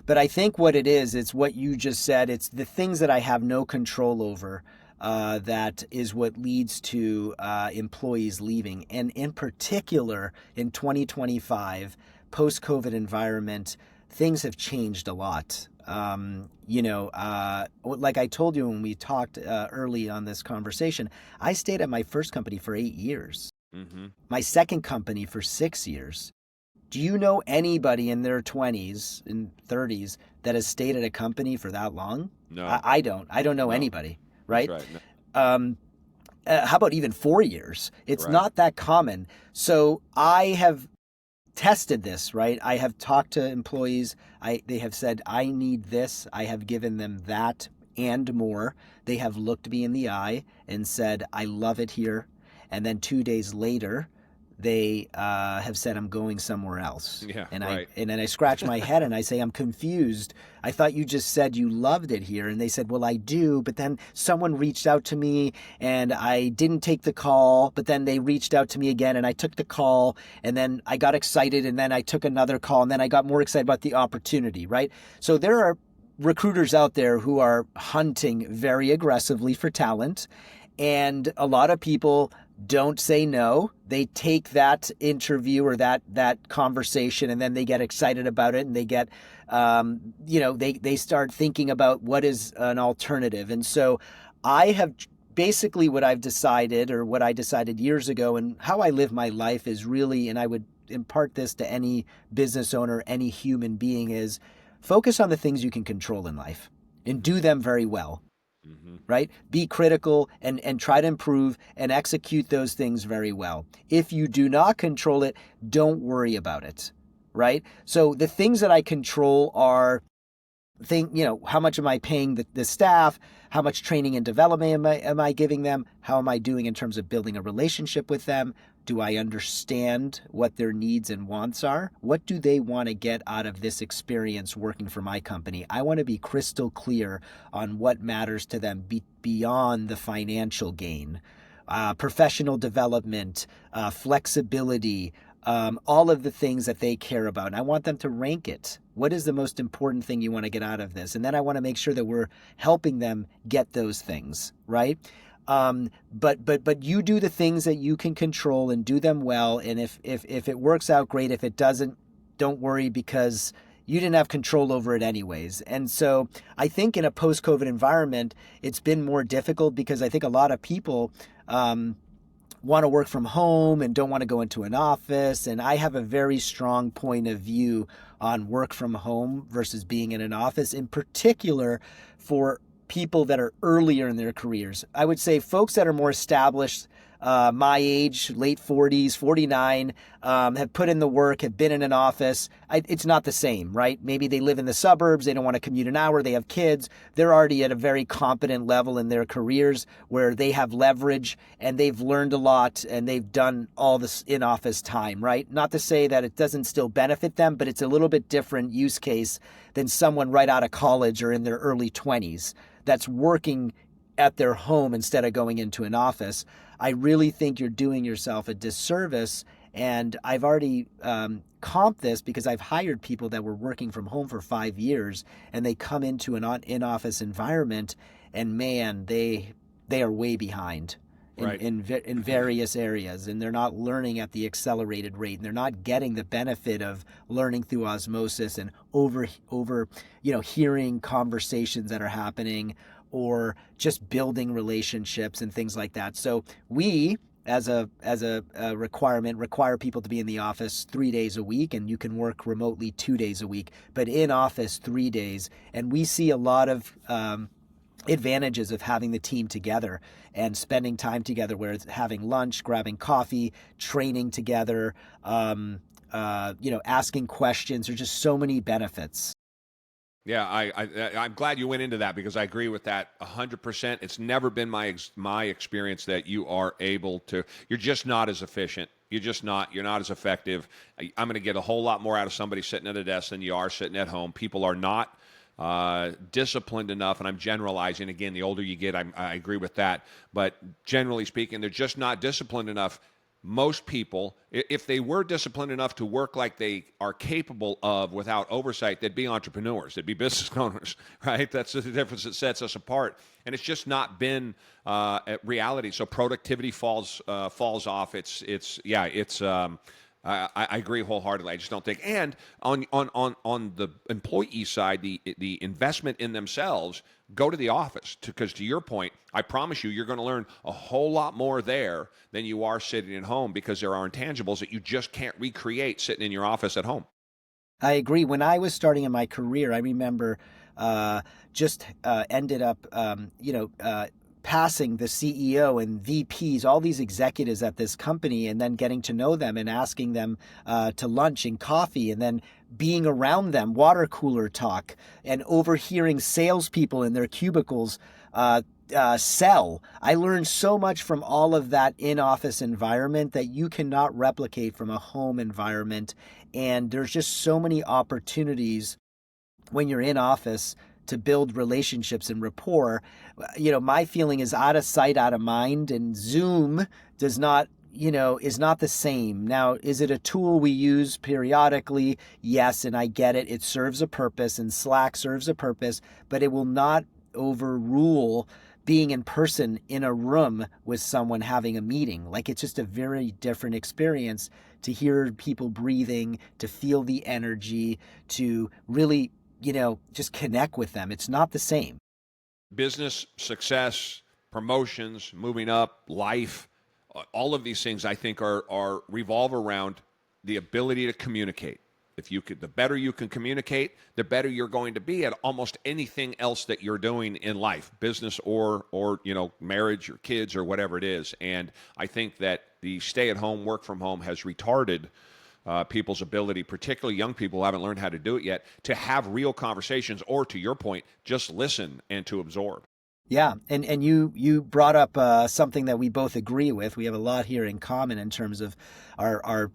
But I think what it is, it's what you just said. It's the things that I have no control over that is what leads to employees leaving, and in particular in 2025, post-COVID environment, things have changed a lot. Like I told you when we talked early on this conversation, I stayed at my first company for 8 years, my second company for 6 years. Do you know anybody in their 20s and 30s that has stayed at a company for that long? No. I don't know anybody, right? That's right. No. How about even 4 years? It's Right. not that common. So I have tested this, right? I have talked to employees. They have said, I need this. I have given them that and more. They have looked me in the eye and said, I love it here. And then 2 days later, they have said, I'm going somewhere else. Yeah, and right. And then I scratch my head and I say, I'm confused. I thought you just said you loved it here. And they said, well, I do. But then someone reached out to me and I didn't take the call. But then they reached out to me again and I took the call. And then I got excited and then I took another call. And then I got more excited about the opportunity, right? So there are recruiters out there who are hunting very aggressively for talent. And a lot of people don't say no. They take that interview or that conversation and then they get excited about it and they get, they start thinking about what is an alternative. And so I have basically what I decided years ago, and how I live my life is really, and I would impart this to any business owner, any human being, is focus on the things you can control in life and do them very well. Right? Be critical and try to improve and execute those things very well. If you do not control it, don't worry about it. Right? So the things that I control are how much am I paying the staff? How much training and development am I giving them? How am I doing in terms of building a relationship with them? Do I understand what their needs and wants are? What do they want to get out of this experience working for my company? I want to be crystal clear on what matters to them beyond the financial gain. Professional development, flexibility, all of the things that they care about. And I want them to rank it. What is the most important thing you want to get out of this? And then I want to make sure that we're helping them get those things, right? But you do the things that you can control and do them well. And if it works out, great. If it doesn't, don't worry, because you didn't have control over it anyways. And so I think in a post-COVID environment, it's been more difficult because I think a lot of people want to work from home and don't want to go into an office. And I have a very strong point of view on work from home versus being in an office, in particular for people that are earlier in their careers. I would say folks that are more established, my age, late 40s, 49, have put in the work, have been in an office. It's not the same, right? Maybe they live in the suburbs, they don't want to commute an hour, they have kids, they're already at a very competent level in their careers where they have leverage and they've learned a lot and they've done all this in-office time, right? Not to say that it doesn't still benefit them, but it's a little bit different use case than someone right out of college or in their early 20s that's working at their home instead of going into an office. I really think you're doing yourself a disservice. And I've already comped this because I've hired people that were working from home for 5 years and they come into an in-office environment and man, they are way behind in various areas, and they're not learning at the accelerated rate, and they're not getting the benefit of learning through osmosis and over hearing conversations that are happening or just building relationships and things like that. So we, as a requirement, require people to be in the office 3 days a week, and you can work remotely 2 days a week, but in office 3 days. And we see a lot of advantages of having the team together and spending time together, where it's having lunch, grabbing coffee, training together, asking questions. There's just so many benefits. Yeah, I'm glad you went into that because I agree with that 100%. It's never been my experience that you are able to. You're just not as efficient. You're just not. You're not as effective. I'm going to get a whole lot more out of somebody sitting at a desk than you are sitting at home. People are not disciplined enough, and I'm generalizing. Again, the older you get, I agree with that. But generally speaking, they're just not disciplined enough. Most people, if they were disciplined enough to work like they are capable of without oversight, they'd be entrepreneurs. They'd be business owners, right? That's the difference that sets us apart. And it's just not been reality. So productivity falls off. I agree wholeheartedly. I just don't think. And on the employee side, the investment in themselves, go to the office because to your point, I promise you're going to learn a whole lot more there than you are sitting at home because there are intangibles that you just can't recreate sitting in your office at home. I agree. When I was starting in my career, I remember ended up passing the CEO and VPs, all these executives at this company, and then getting to know them and asking them to lunch and coffee, and then being around them, water cooler talk, and overhearing salespeople in their cubicles sell. I learned so much from all of that in-office environment that you cannot replicate from a home environment. And there's just so many opportunities when you're in office to build relationships and rapport. My feeling is out of sight, out of mind, and Zoom is not the same. Now, is it a tool we use periodically? Yes, and I get it. It serves a purpose, and Slack serves a purpose, but it will not overrule being in person in a room with someone having a meeting. Like, it's just a very different experience to hear people breathing, to feel the energy, to really just connect with them. It's not the same. Business, success, promotions, moving up, life, all of these things I think are revolve around the ability to communicate. The better you can communicate, the better you're going to be at almost anything else that you're doing in life, business or marriage or kids or whatever it is. And I think that the stay-at-home, work from home has retarded people's ability, particularly young people who haven't learned how to do it yet, to have real conversations, or to your point, just listen and to absorb. Yeah, and you brought up something that we both agree with. We have a lot here in common in terms of our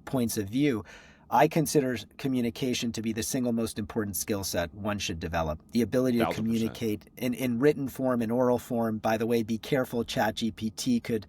points of view. I consider communication to be the single most important skill set one should develop. The ability to 1000%. communicate in written form, in oral form. By the way, be careful. ChatGPT could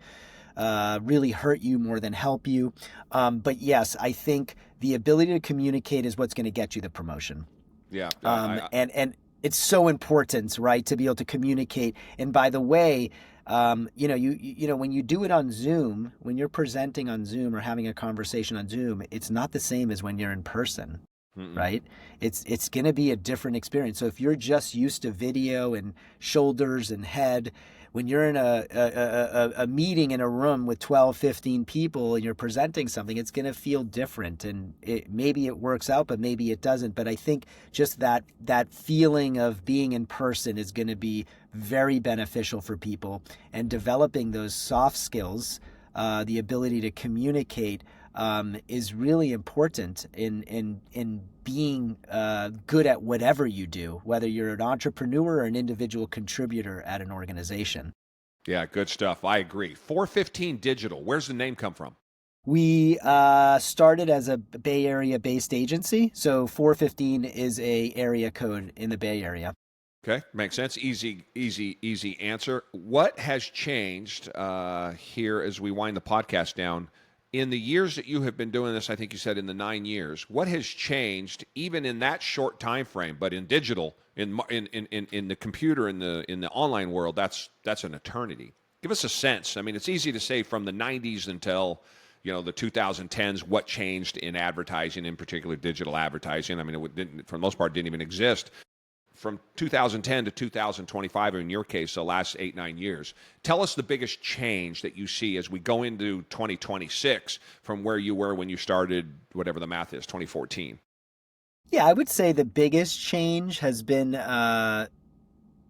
really hurt you more than help you. But yes, I think the ability to communicate is what's going to get you the promotion. Yeah. And it's so important, right, to be able to communicate. And by the way, you know, when you do it on Zoom, when you're presenting on Zoom or having a conversation on Zoom, it's not the same as when you're in person, right? It's going to be a different experience. So if you're just used to video and shoulders and head, when you're in a meeting in a room with 12, 15 people and you're presenting something, it's going to feel different. And maybe it works out, but maybe it doesn't. But I think just that feeling of being in person is going to be very beneficial for people. And developing those soft skills, the ability to communicate, is really important in being good at whatever you do, whether you're an entrepreneur or an individual contributor at an organization. Yeah, good stuff. I agree. 415 Digital. Where's the name come from? We started as a Bay Area based agency. So 415 is a area code in the Bay Area. Okay, makes sense. Easy answer. What has changed here as we wind the podcast down? In the years that you have been doing this, I think you said in the 9 years, what has changed even in that short time frame? But in digital, in the computer, in the online world, that's an eternity. Give us a sense. I mean, it's easy to say from the 90s until the 2010s, what changed in advertising, in particular digital advertising. I mean, it didn't, for the most part, didn't even exist. From 2010 to 2025, or in your case, the last 8-9 years, tell us the biggest change that you see as we go into 2026 from where you were when you started, whatever the math is, 2014. Yeah, I would say the biggest change has been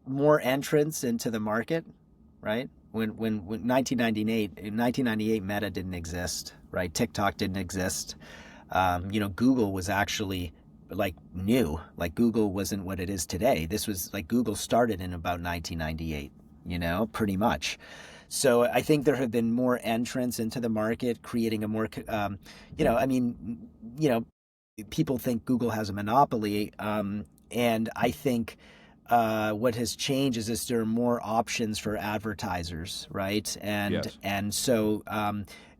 more entrance into the market, right? When 1998 Meta didn't exist, right? TikTok didn't exist. Google was actually new. Like Google wasn't what it is today. This was Google started in about 1998, pretty much. So I think there have been more entrants into the market, creating a more, people think Google has a monopoly. And I think what has changed is there are more options for advertisers, right? And so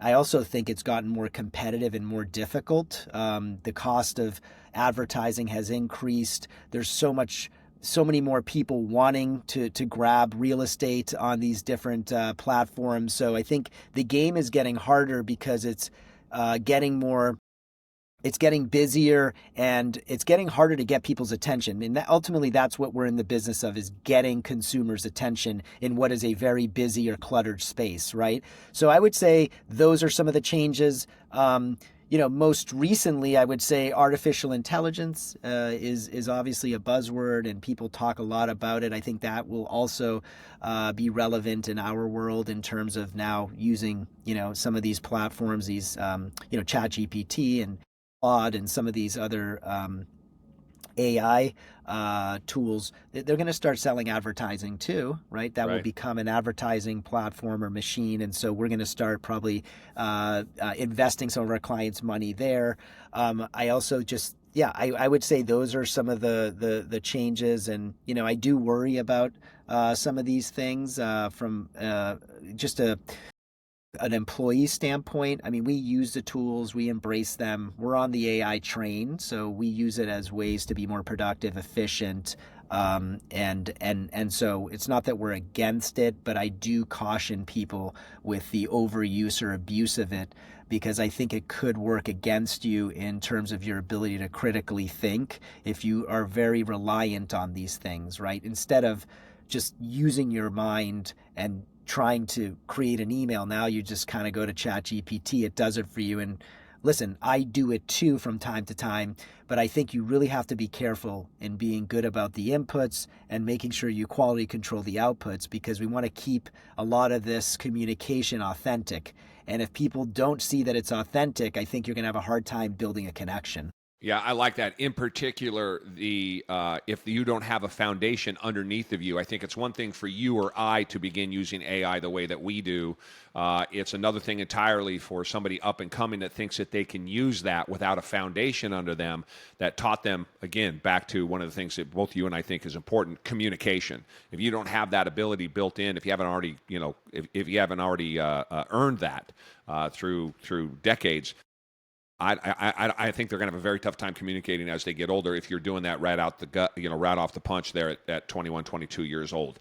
I also think it's gotten more competitive and more difficult. The cost of advertising has increased. There's so many more people wanting to grab real estate on these different platforms. So I think the game is getting harder because it's getting busier, and it's getting harder to get people's attention. And ultimately, that's what we're in the business of, is getting consumers' attention in what is a very busy or cluttered space, right? So I would say those are some of the changes. Most recently, I would say artificial intelligence is obviously a buzzword, and people talk a lot about it. I think that will also be relevant in our world in terms of now using, some of these platforms, these, ChatGPT and Claude and some of these other AI tools. They're going to start selling advertising too, right? That will become an advertising platform or machine. And so we're going to start probably investing some of our clients' money there. I also I would say those are some of the changes. And, I do worry about some of these things from just an employee standpoint. I mean, we use the tools, we embrace them. We're on the AI train, so we use it as ways to be more productive, efficient, and so it's not that we're against it, but I do caution people with the overuse or abuse of it, because I think it could work against you in terms of your ability to critically think if you are very reliant on these things, right? Instead of just using your mind and trying to create an email, now you just kind of go to ChatGPT. It does it for you. And listen, I do it too from time to time, but I think you really have to be careful in being good about the inputs and making sure you quality control the outputs, because we want to keep a lot of this communication authentic. And if people don't see that it's authentic, I think you're going to have a hard time building a connection. Yeah, I like that. In particular, if you don't have a foundation underneath of you, I think it's one thing for you or I to begin using AI the way that we do. It's another thing entirely for somebody up and coming that thinks that they can use that without a foundation under them that taught them, again, back to one of the things that both you and I think is important, communication. If you don't have that ability built in, if you haven't already, if you haven't already earned that through decades, I think they're going to have a very tough time communicating as they get older if you're doing that right out the gut, right off the punch there at 21, 22 years old.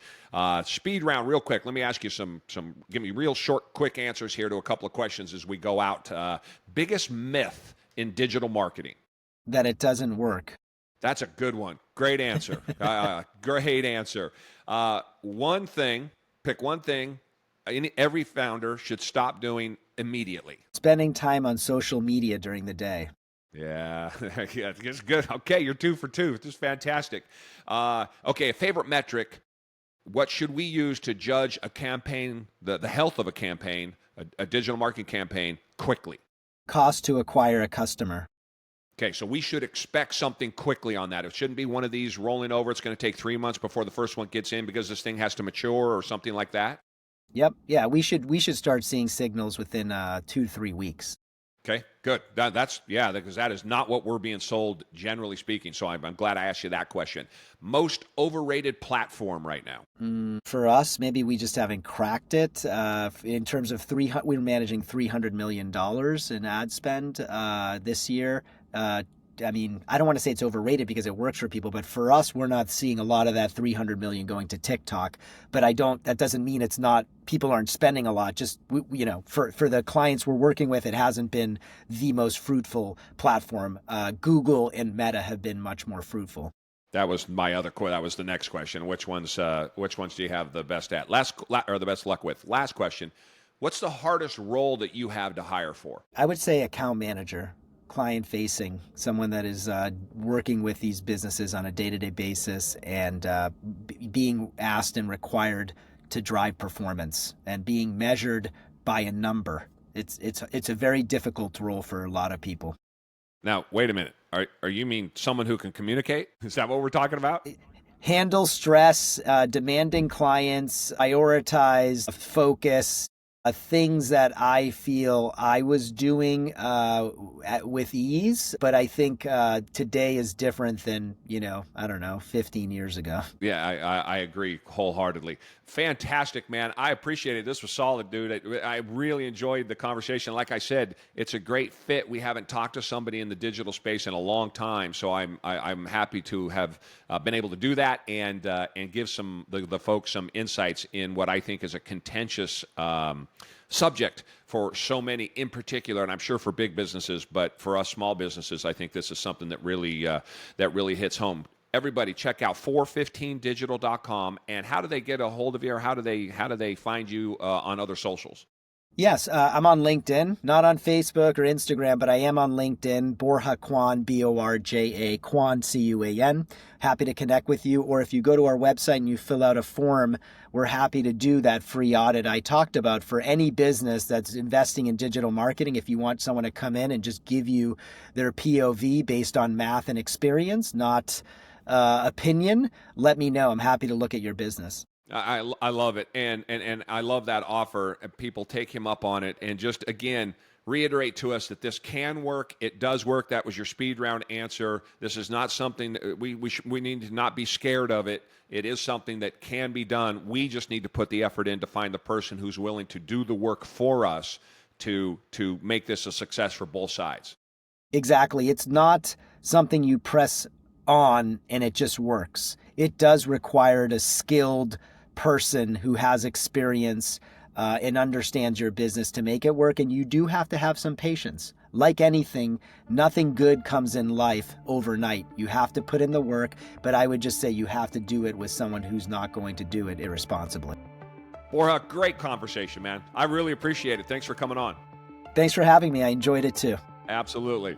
Speed round real quick. Let me ask you give me real short, quick answers here to a couple of questions as we go out. Biggest myth in digital marketing? That it doesn't work. That's a good one. Great answer. Great answer. One thing, pick one thing every founder should stop doing immediately. Spending time on social media during the day. Yeah, it's good. Okay, you're 2 for 2. This is fantastic. Okay, a favorite metric. What should we use to judge a campaign, the health of a campaign, a digital marketing campaign, quickly? Cost to acquire a customer. Okay, so we should expect something quickly on that. It shouldn't be one of these rolling over. It's going to take 3 months before the first one gets in because this thing has to mature or something like that. Yep. Yeah, we should start seeing signals within 2 to 3 weeks. Okay, good. Because that is not what we're being sold, generally speaking. So I'm glad I asked you that question. Most overrated platform right now? For us, maybe we just haven't cracked it. In terms of we're managing $300 million in ad spend this year. I mean, I don't want to say it's overrated because it works for people, but for us, we're not seeing a lot of that 300 million going to TikTok. But that doesn't mean people aren't spending a lot. Just, for the clients we're working with, it hasn't been the most fruitful platform. Google and Meta have been much more fruitful. That was my other question. That was the next question. Which ones do you have the best at? The best luck with? Last question. What's the hardest role that you have to hire for? I would say account manager. Client-facing, someone that is working with these businesses on a day-to-day basis and being asked and required to drive performance and being measured by a number. It's a very difficult role for a lot of people. Now, wait a minute. Are you mean someone who can communicate? Is that what we're talking about? Handle stress, demanding clients, prioritize, focus. Things that I feel I was doing with ease, but I think today is different than, 15 years ago. Yeah, I agree wholeheartedly. Fantastic, man. I appreciate it. This was solid, dude. I really enjoyed the conversation. Like I said, it's a great fit. We haven't talked to somebody in the digital space in a long time, so I'm happy to have been able to do that and give the folks some insights in what I think is a contentious subject for so many in particular, and I'm sure for big businesses, but for us small businesses, I think this is something that really hits home. Everybody, check out 415digital.com. And how do they get a hold of you, or how do they find you on other socials? Yes, I'm on LinkedIn, not on Facebook or Instagram, but I am on LinkedIn, Borja Cuan, Borja Cuan, Cuan. Happy to connect with you. Or if you go to our website and you fill out a form, we're happy to do that free audit I talked about for any business that's investing in digital marketing. If you want someone to come in and just give you their POV based on math and experience, not opinion, let me know. I'm happy to look at your business. I love it, and I love that offer. People take him up on it, and just again reiterate to us that this can work. It does work. That was your speed round answer. This is not something that we need to not be scared of it. It is something that can be done. We just need to put the effort in to find the person who's willing to do the work for us to make this a success for both sides. Exactly. It's not something you press on and it just works. It does require a skilled person who has experience and understands your business to make it work. And you do have to have some patience. Like anything, nothing good comes in life overnight. You have to put in the work, but I would just say you have to do it with someone who's not going to do it irresponsibly. Borja, great conversation, man. I really appreciate it. Thanks for coming on. Thanks for having me. I enjoyed it too. Absolutely.